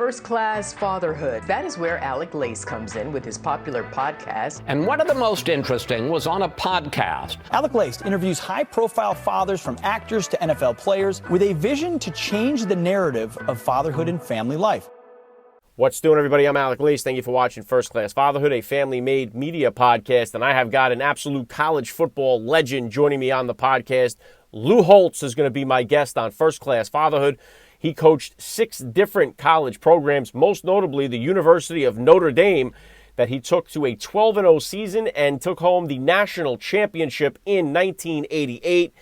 First Class Fatherhood. That is where Alec Lace comes in with his popular podcast. And one of the most interesting was on a podcast. Alec Lace interviews high-profile fathers from actors to NFL players with a vision to change the narrative of fatherhood and family life. What's doing, everybody? I'm Alec Lace. Thank you for watching First Class Fatherhood, a family-made media podcast. And I have got an absolute college football legend joining me on the podcast. Lou Holtz is going to be my guest on First Class Fatherhood. He coached 6 different college programs, most notably the University of Notre Dame, that he took to a 12-0 season and took home the national championship in 1988.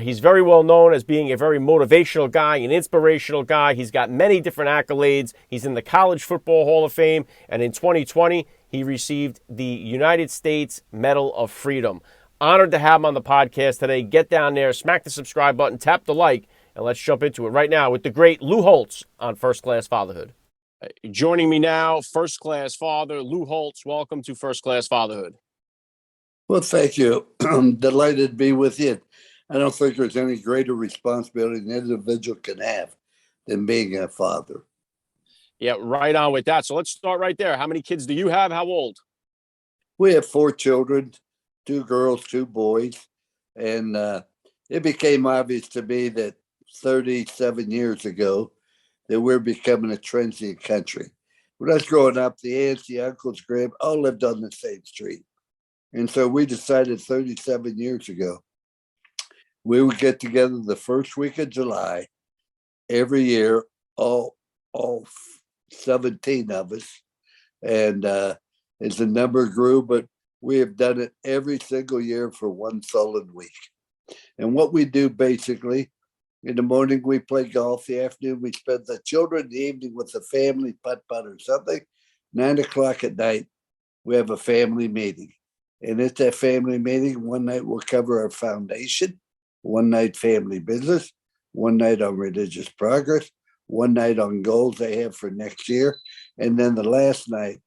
He's very well known as being a very motivational guy, an inspirational guy. He's got many different accolades. He's in the College Football Hall of Fame, and in 2020, he received the United States Medal of Freedom. Honored to have him on the podcast today. Get down there, smack the subscribe button, tap the like, and let's jump into it right now with the great Lou Holtz on First Class Fatherhood. Joining me now, First Class Father Lou Holtz. Welcome to First Class Fatherhood. Well, thank you. I'm delighted to be with you. I don't think there's any greater responsibility an individual can have than being a father. Yeah, right on with that. So let's start right there. How many kids do you have? How old? We have 4 children, 2 girls, 2 boys. And it became obvious to me that 37 years ago that we're becoming a transient country. When I was growing up, the aunts, the uncles, grand all lived on the same street. And so we decided 37 years ago, we would get together the first week of July every year, all 17 of us. And as the number grew, but we have done it every single year for one solid week. And what we do basically, in the morning, we play golf. The afternoon, we spend the children, the evening with the family, putt-putt or something. 9 o'clock at night, we have a family meeting. And at that family meeting, one night we'll cover our foundation, one night family business, one night on religious progress, one night on goals they have for next year. And then the last night,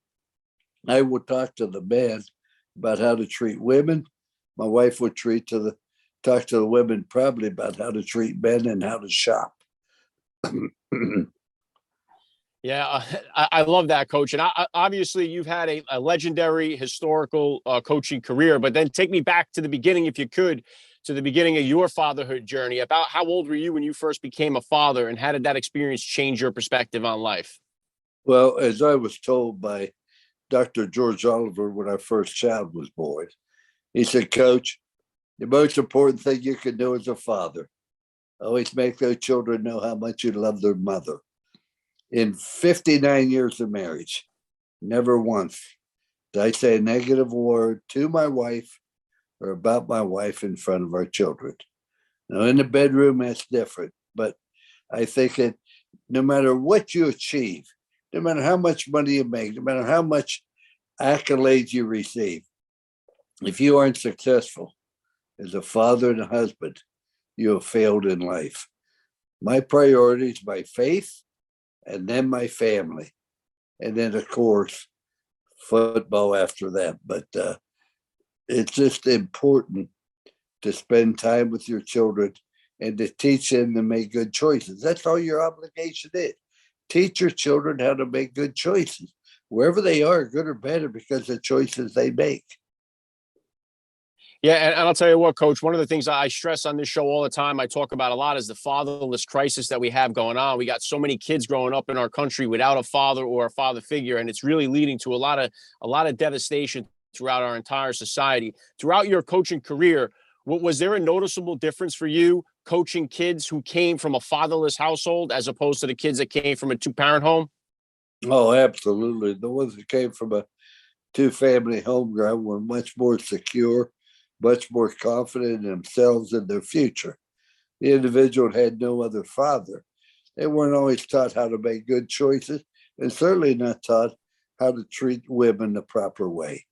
I will talk to the men about how to treat women. My wife would talk to the women probably about how to treat men and how to shop. Yeah, I love that, Coach. And obviously, you've had a legendary historical coaching career, but then take me back to the beginning, if you could, to the beginning of your fatherhood journey. About how old were you when you first became a father, and how did that experience change your perspective on life? Well, as I was told by Dr. George Oliver when our first child was born, he said, Coach, the most important thing you can do as a father, always make those children know how much you love their mother. In 59 years of marriage, never once did I say a negative word to my wife or about my wife in front of our children. Now, in the bedroom, that's different. But I think that no matter what you achieve, no matter how much money you make, no matter how much accolades you receive, if you aren't successful as a father and a husband, you have failed in life. My priority is my faith, and then my family, and then, of course, football after that. But it's just important to spend time with your children and to teach them to make good choices. That's all your obligation is. Teach your children how to make good choices, wherever they are, good or bad, because of the choices they make. Yeah, and I'll tell you what, Coach, one of the things I stress on this show all the time, I talk about a lot, is the fatherless crisis that we have going on. We got so many kids growing up in our country without a father or a father figure, and it's really leading to a lot of devastation throughout our entire society. Throughout your coaching career, was there a noticeable difference for you coaching kids who came from a fatherless household as opposed to the kids that came from a 2-parent home? Oh, absolutely. The ones that came from a 2-family home ground were much more secure, much more confident in themselves and their future. The individual had no other father. They weren't always taught how to make good choices, and certainly not taught how to treat women the proper way.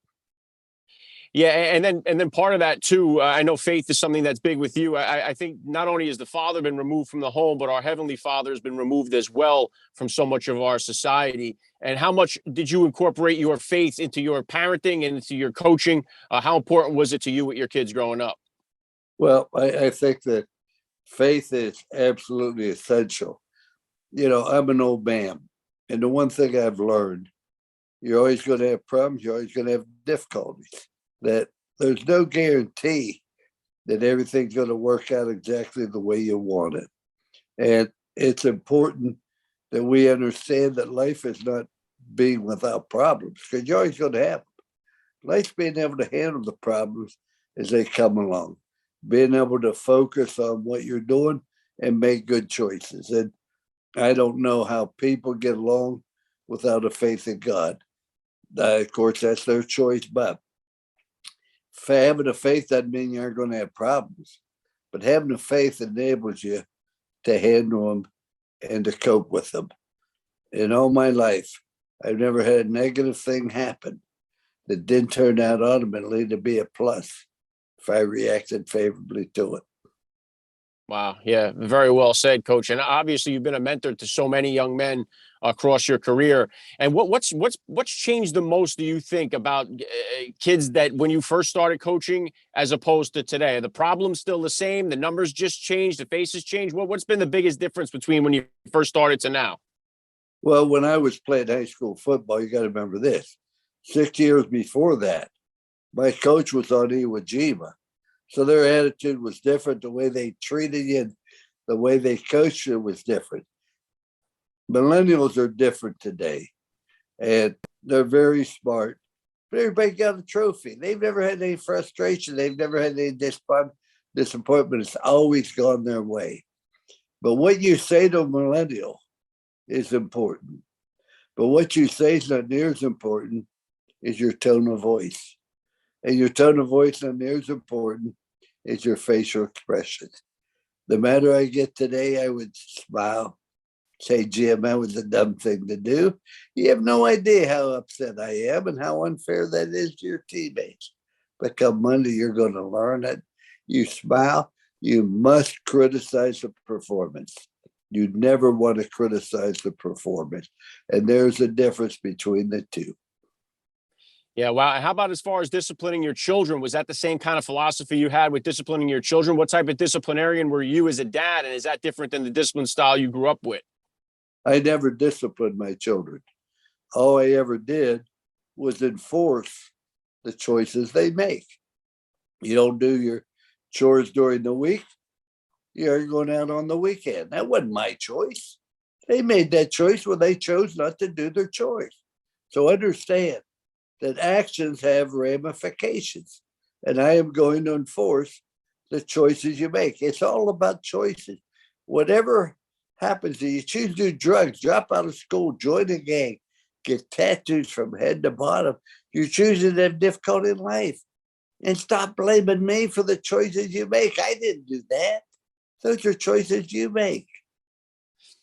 Yeah, and then part of that too, I know faith is something that's big with you. I think not only has the father been removed from the home, but our Heavenly Father has been removed as well from so much of our society. And how much did you incorporate your faith into your parenting and into your coaching? How important was it to you with your kids growing up? Well, I think that faith is absolutely essential. You know, I'm an old man, And the one thing I've learned, you're always going to have problems. You're always going to have difficulties. That there's no guarantee that everything's going to work out exactly the way you want it. And it's important that we understand that life is not being without problems, because you're always going to have them. Life's being able to handle the problems as they come along, being able to focus on what you're doing and make good choices. And I don't know how people get along without a faith in God. Of course, that's their choice, but having a faith doesn't mean you aren't going to have problems. But having a faith enables you to handle them and to cope with them. In all my life, I've never had a negative thing happen that didn't turn out ultimately to be a plus if I reacted favorably to it. Wow. Yeah, very well said, Coach. And obviously, you've been a mentor to so many young men across your career. And what's changed the most, do you think, about kids that when you first started coaching as opposed to today? Are the problems still the same? The numbers just changed? The faces changed? What's been the biggest difference between when you first started to now? Well, when I was playing high school football, you got to remember this. 6 years before that, my coach was on Iwo Jima. So their attitude was different. The way they treated you, the way they coached you was different. Millennials are different today, and they're very smart. But everybody got a trophy. They've never had any frustration. They've never had any disappointment. It's always gone their way. But what you say to a millennial is important. But what you say is not near as important as your tone of voice. And your tone of voice not near as important as your facial expression. The matter I get today, I would smile, say, Jim, that was a dumb thing to do. You have no idea how upset I am and how unfair that is to your teammates. But come Monday, you're going to learn it. You smile. You must criticize the performance. You never want to criticize the performance. And there's a difference between the two. Yeah, wow. How about as far as disciplining your children? Was that the same kind of philosophy you had with disciplining your children? What type of disciplinarian were you as a dad? And is that different than the discipline style you grew up with? I never disciplined my children. All I ever did was enforce the choices they make. You don't do your chores during the week, you're going out on the weekend. That wasn't my choice. They made that choice when they chose not to do their chores. So understand that actions have ramifications, and I am going to enforce the choices you make. It's all about choices. Whatever happens to you, choose to do drugs, drop out of school, join a gang, get tattoos from head to bottom. You're choosing to have difficulty in life. And stop blaming me for the choices you make. I didn't do that. Those are choices you make.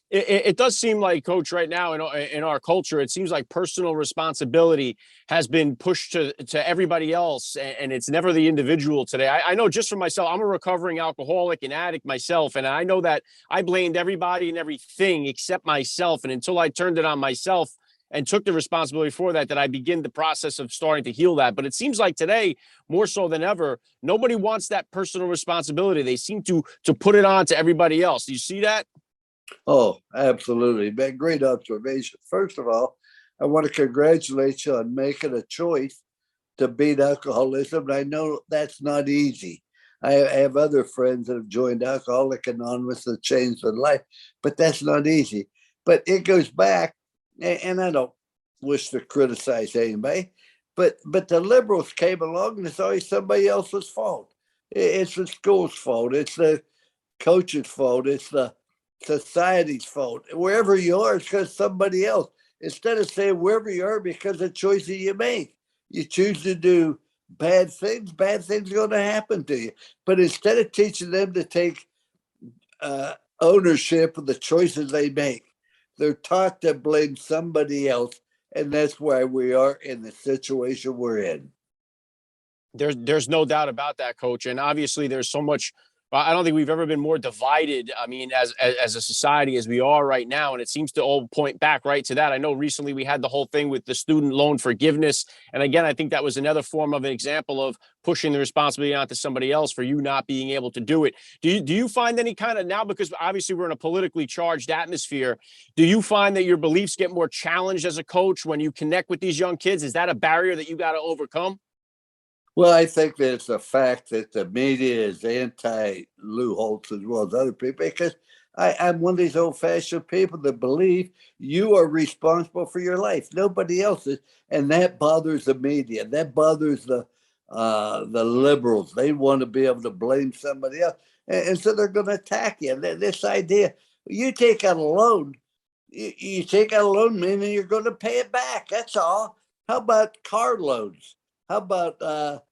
It does seem like, Coach, right now in our culture, it seems like personal responsibility has been pushed to everybody else, and it's never the individual today. I know just for myself, I'm a recovering alcoholic and addict myself, and I know that I blamed everybody and everything except myself, and until I turned it on myself and took the responsibility for that I begin the process of starting to heal that. But it seems like today, more so than ever, nobody wants that personal responsibility. They seem to put it on to everybody else. Do you see that? Oh, absolutely. Man, great observation. First of all, I want to congratulate you on making a choice to beat alcoholism. And I know that's not easy. I have other friends that have joined Alcoholics Anonymous that changed their life, but that's not easy. But it goes back, and I don't wish to criticize anybody, but the liberals came along and it's always somebody else's fault. It's the school's fault. It's the coach's fault. It's the society's fault. Wherever you are, it's because somebody else. Instead of saying wherever you are because of choices you make, you choose to do bad things are going to happen to you. But instead of teaching them to take ownership of the choices they make, they're taught to blame somebody else. And that's why we are in the situation we're in. There's no doubt about that, Coach. And obviously there's so much I don't think we've ever been more divided. I mean, as a society as we are right now, and it seems to all point back right to that. I know recently we had the whole thing with the student loan forgiveness, and again, I think that was another form of an example of pushing the responsibility onto somebody else for you not being able to do it. Do you find any kind of, now, because obviously we're in a politically charged atmosphere, do you find that your beliefs get more challenged as a coach when you connect with these young kids? Is that a barrier that you got to overcome? Well, I think that it's a fact that the media is anti-Lou Holtz as well as other people, because I'm one of these old-fashioned people that believe you are responsible for your life. Nobody else is, and that bothers the media. That bothers the liberals. They want to be able to blame somebody else, and so they're going to attack you. This idea, you take out a loan, you take out a loan, meaning you're going to pay it back. That's all. How about car loans? How about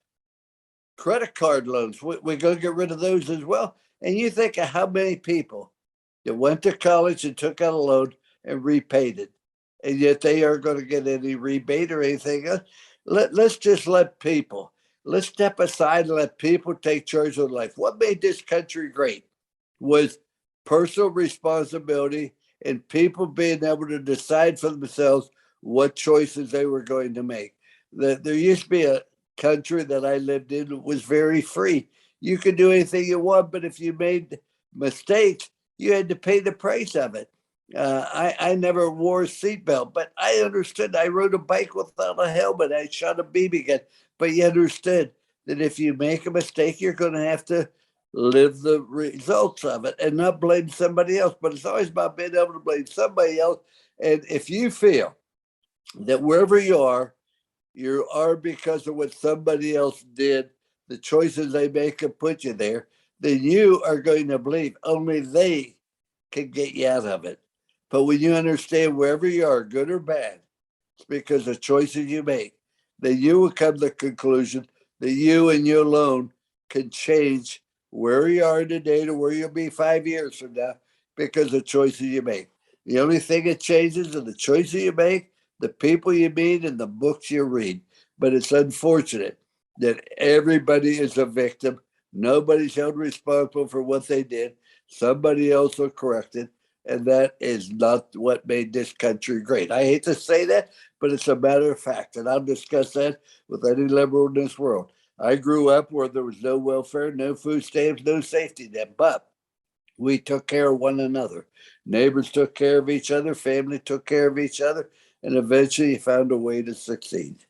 credit card loans? We're going to get rid of those as well. And you think of how many people that went to college and took out a loan and repaid it, and yet they aren't going to get any rebate or anything else. Let's just let's step aside and let people take charge of life. What made this country great was personal responsibility and people being able to decide for themselves what choices they were going to make. There used to be a country that I lived in was very free. You could do anything you want, but if you made mistakes, you had to pay the price of it. I never wore a seatbelt, but I understood. I rode a bike without a helmet. I shot a BB gun, but you understood that if you make a mistake, you're going to have to live the results of it and not blame somebody else. But it's always about being able to blame somebody else. And if you feel that wherever you are because of what somebody else did, the choices they make and put you there, then you are going to believe only they can get you out of it. But when you understand wherever you are, good or bad, it's because of choices you make, then you will come to the conclusion that you and you alone can change where you are today to where you'll be 5 years from now because of choices you make. The only thing that changes are the choices you make, the people you meet, and the books you read. But it's unfortunate that everybody is a victim. Nobody's held responsible for what they did. Somebody else will correct it. And that is not what made this country great. I hate to say that, but it's a matter of fact. And I'll discuss that with any liberal in this world. I grew up where there was no welfare, no food stamps, no safety net, but we took care of one another. Neighbors took care of each other. Family took care of each other. And eventually you found a way to succeed.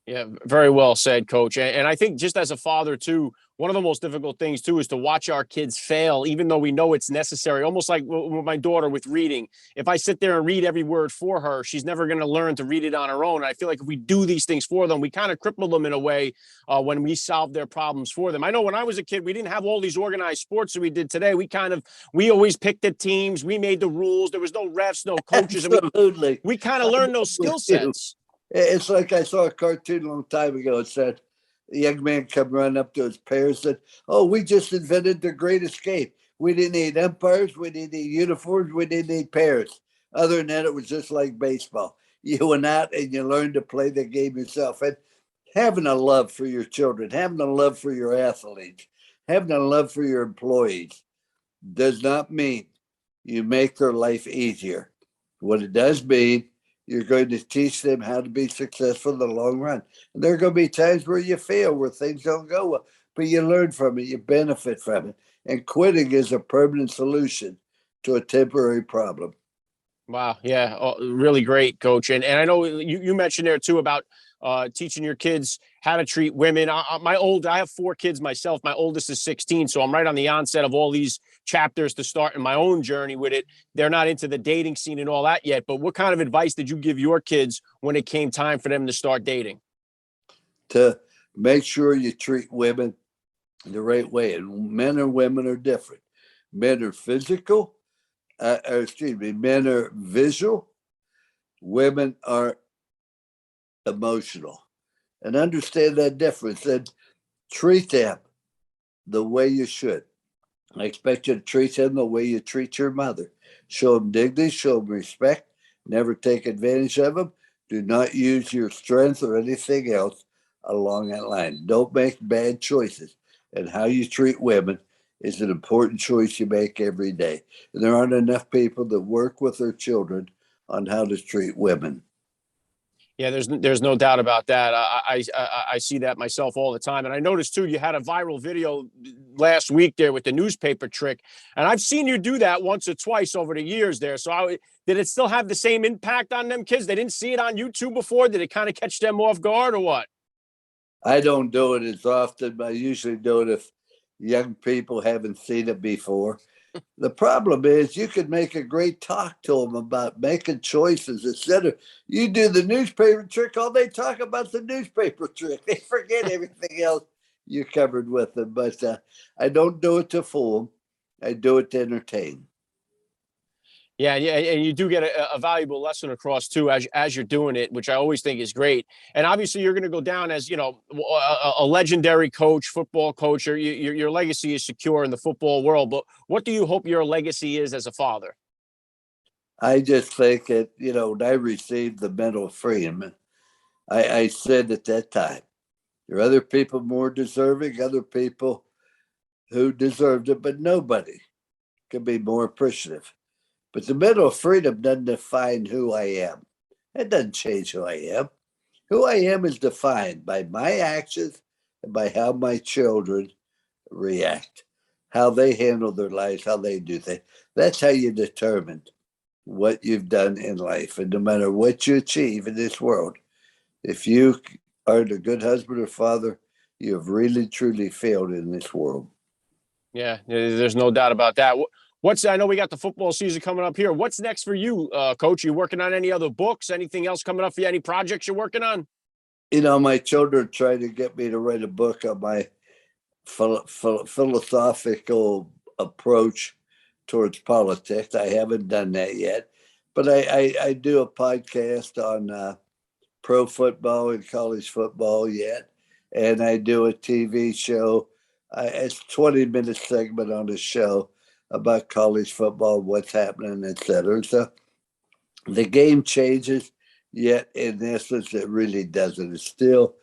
Yeah, very well said, Coach. And I think just as a father, too, one of the most difficult things, too, is to watch our kids fail, even though we know it's necessary. Almost like with my daughter with reading. If I sit there and read every word for her, she's never going to learn to read it on her own. I feel like if we do these things for them, we kind of cripple them in a way when we solve their problems for them. I know when I was a kid, we didn't have all these organized sports that we did today. We always picked the teams. We made the rules. There was no refs, no coaches. Absolutely. And we kind of learned those skill sets. It's like I saw a cartoon a long time ago. It said a young man come running up to his parents and said, "Oh, we just invented the Great Escape. We didn't need umpires. We didn't need uniforms. We didn't need parents. Other than that, it was just like baseball. You went out and you learned to play the game yourself." And having a love for your children, having a love for your athletes, having a love for your employees does not mean you make their life easier. What it does mean, you're going to teach them how to be successful in the long run. And there are going to be times where you fail, where things don't go well, but you learn from it, you benefit from it. And quitting is a permanent solution to a temporary problem. Wow. Yeah. Really great, Coach. And I know you mentioned there, too, about teaching your kids how to treat women. I have 4 kids myself. My oldest is 16. So I'm right on the onset of all these chapters to start in my own journey with it. They're not into the dating scene and all that yet. But what kind of advice did you give your kids when it came time for them to start dating? To make sure you treat women the right way. And men and women are different. Men are physical. Men are visual. Women are emotional. And understand that difference and treat them the way you should. I expect you to treat them the way you treat your mother. Show them dignity, show them respect, never take advantage of them. Do not use your strength or anything else along that line. Don't make bad choices. And how you treat women is an important choice you make every day. And there aren't enough people that work with their children on how to treat women. Yeah, there's no doubt about that. I see that myself all the time. And I noticed, too, you had a viral video last week there with the newspaper trick. And I've seen you do that once or twice over the years there. So did it still have the same impact on them kids? They didn't see it on YouTube before? Did it kind of catch them off guard or what? I don't do it as often, but I usually do it if young people haven't seen it before. The problem is you could make a great talk to them about making choices instead of you do the newspaper trick. All they talk about the newspaper trick. They forget everything else you covered with them. But I don't do it to fool them. I do it to entertain. Yeah, and you do get a valuable lesson across too as you're doing it, which I always think is great. And obviously, you're going to go down as a legendary coach, football coach. Your legacy is secure in the football world. But what do you hope your legacy is as a father? I just think that when I received the Medal of Freedom, I said at that time, there are other people more deserving, other people who deserved it, but nobody could be more appreciative. But the Medal of Freedom doesn't define who I am. It doesn't change who I am. Who I am is defined by my actions and by how my children react, how they handle their lives, how they do things. That's how you determine what you've done in life. And no matter what you achieve in this world, if you aren't a good husband or father, you have really, truly failed in this world. Yeah, there's no doubt about that. I know we got the football season coming up here. What's next for you, Coach? You working on any other books? Anything else coming up for you? Any projects you're working on? My children try to get me to write a book on my philosophical approach towards politics. I haven't done that yet, but I do a podcast on pro football and college football yet, and I do a TV show. It's 20-minute segment on the show about college football, what's happening, et cetera. So the game changes, yet in essence, it really doesn't. It's still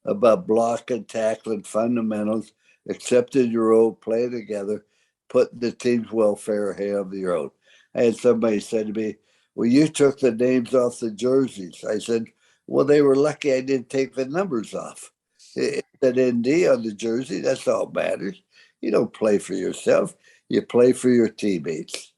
about blocking, tackling, fundamentals, accepting your role, playing together, putting the team's welfare ahead of your own. I had somebody say to me, well, you took the names off the jerseys. I said, well, they were lucky I didn't take the numbers off. It said ND on the jersey. That's all matters. You don't play for yourself. You play for your teammates.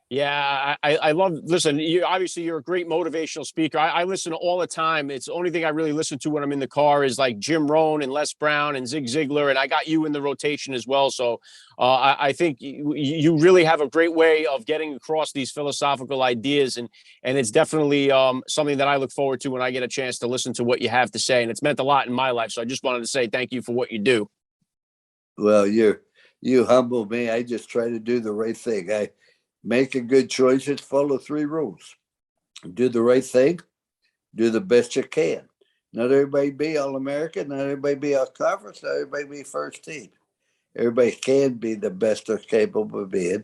Yeah, I love, listen, you're a great motivational speaker. I listen all the time. It's the only thing I really listen to when I'm in the car is like Jim Rohn and Les Brown and Zig Ziglar. And I got you in the rotation as well. So I think you really have a great way of getting across these philosophical ideas. And it's definitely something that I look forward to when I get a chance to listen to what you have to say. And it's meant a lot in my life. So I just wanted to say thank you for what you do. Well, you humble me. I just try to do the right thing. I make a good choice. Just follow 3 rules. Do the right thing. Do the best you can. Not everybody be All-American. Not everybody be All-Conference. Not everybody be first team. Everybody can be the best they're capable of being.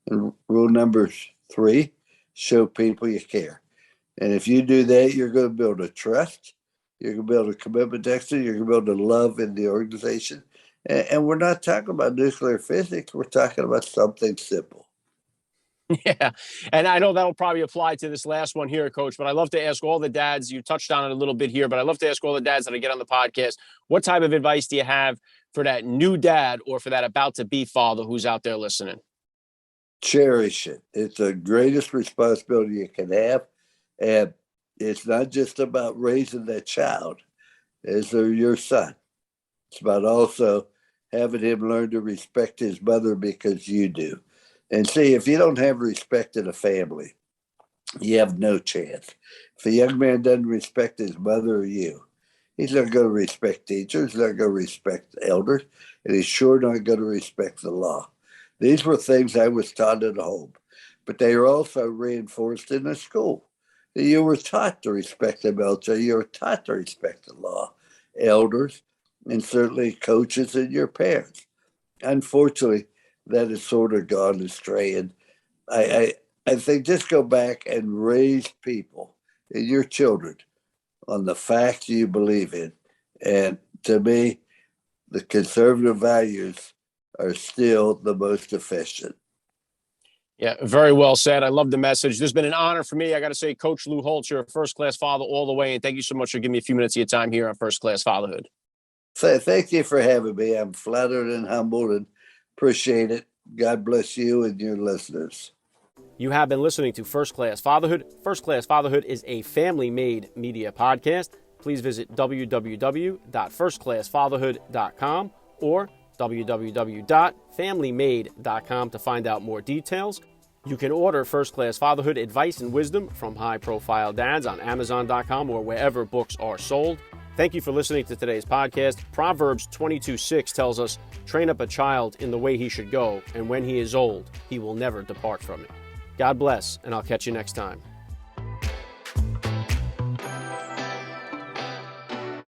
And rule number 3, show people you care. And if you do that, you're going to build a trust. You're going to build a commitment to excellence. You're going to build a love in the organization. And we're not talking about nuclear physics. We're talking about something simple. Yeah. And I know that'll probably apply to this last one here, Coach, but I love to ask all the dads, you touched on it a little bit here, but I love to ask all the dads that I get on the podcast, what type of advice do you have for that new dad or for that about to be father who's out there listening? Cherish it. It's the greatest responsibility you can have. And it's not just about raising that child as your son. It's about also having him learn to respect his mother because you do. And see, if you don't have respect in a family, you have no chance. If a young man doesn't respect his mother or you, he's not going to respect teachers, he's not going to respect elders, and he's sure not going to respect the law. These were things I was taught at home, but they are also reinforced in the school. You were taught to respect the military, you were taught to respect the law, elders, and certainly coaches and your parents. Unfortunately, that has sort of gone astray. And I think just go back and raise people and your children on the facts you believe in. And to me, the conservative values are still the most efficient. Yeah, very well said. I love the message. This has been an honor for me. I got to say, Coach Lou Holtz, you're a first-class father all the way, and thank you so much for giving me a few minutes of your time here on First Class Fatherhood. Thank you for having me. I'm flattered and humbled and appreciate it. God bless you and your listeners. You have been listening to First Class Fatherhood. First Class Fatherhood is a family-made media podcast. Please visit www.firstclassfatherhood.com or www.familymade.com to find out more details. You can order First Class Fatherhood advice and wisdom from high-profile dads on Amazon.com or wherever books are sold. Thank you for listening to today's podcast. Proverbs 22:6 tells us, train up a child in the way he should go, and when he is old, he will never depart from it. God bless, and I'll catch you next time.